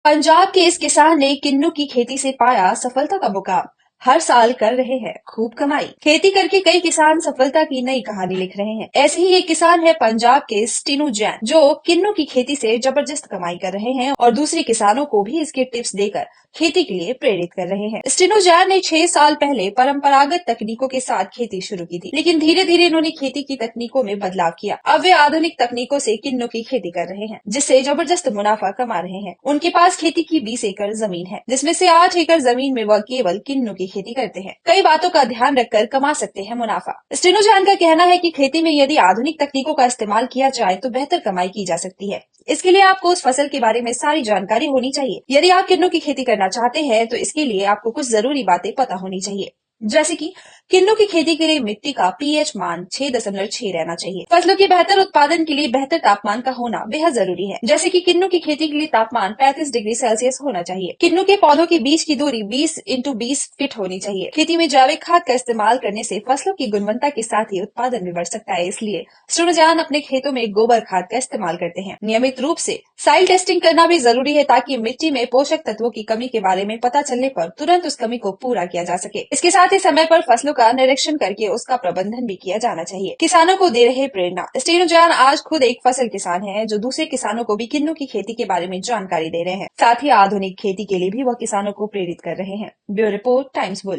पंजाब के इस किसान ने किन्नू की खेती से पाया सफलता का मुकाम। हर साल कर रहे हैं खूब कमाई। खेती करके कई किसान सफलता की नई कहानी लिख रहे हैं। ऐसे ही एक किसान है पंजाब के स्टीनू जैन, जो किन्नू की खेती से जबरदस्त कमाई कर रहे हैं और दूसरे किसानों को भी इसके टिप्स देकर खेती के लिए प्रेरित कर रहे हैं। स्टीनू जैन ने 6 साल पहले परंपरागत तकनीकों के साथ खेती शुरू की थी, लेकिन धीरे धीरे उन्होंने खेती की तकनीकों में बदलाव किया। अब वे आधुनिक तकनीकों से किन्नू की खेती कर रहे हैं, जिससे जबरदस्त मुनाफा कमा रहे हैं। उनके पास खेती की 20 एकड़ जमीन है, जिसमें से 8 एकड़ जमीन में वह केवल किन्नू की खेती करते हैं। कई बातों का ध्यान रखकर कमा सकते हैं मुनाफा। स्टीनू जैन का कहना है कि खेती में यदि आधुनिक तकनीकों का इस्तेमाल किया जाए तो बेहतर कमाई की जा सकती है। इसके लिए आपको उस फसल के बारे में सारी जानकारी होनी चाहिए। यदि आप किन्नू की खेती करना चाहते हैं तो इसके लिए आपको कुछ जरूरी बातें पता होनी चाहिए, जैसे कि किन्नू की खेती के लिए मिट्टी का पीएच मान 6.6 रहना चाहिए। फसलों के बेहतर उत्पादन के लिए बेहतर तापमान का होना बेहद जरूरी है, जैसे कि किन्नू की खेती के लिए तापमान 35 डिग्री सेल्सियस होना चाहिए। किन्नू के पौधों के बीच की दूरी 20x20 फीट होनी चाहिए। खेती में जैविक खाद का इस्तेमाल करने से फसलों की गुणवत्ता के साथ ही उत्पादन भी बढ़ सकता है, इसलिए सुरजान अपने खेतों में गोबर खाद का इस्तेमाल करते हैं। नियमित रूप से साइल टेस्टिंग करना भी जरूरी है, ताकि मिट्टी में पोषक तत्वों की कमी के बारे में पता चलने पर तुरंत उस कमी को पूरा किया जा सके। इसके साथ ही समय पर फसलों का निरीक्षण करके उसका प्रबंधन भी किया जाना चाहिए। किसानों को दे रहे प्रेरणा। स्टीनू जैन आज खुद एक फसल किसान है, जो दूसरे किसानों को भी किन्नू की खेती के बारे में जानकारी दे रहे हैं। साथ ही आधुनिक खेती के लिए भी वह किसानों को प्रेरित कर रहे हैं। Bureau report, times bull.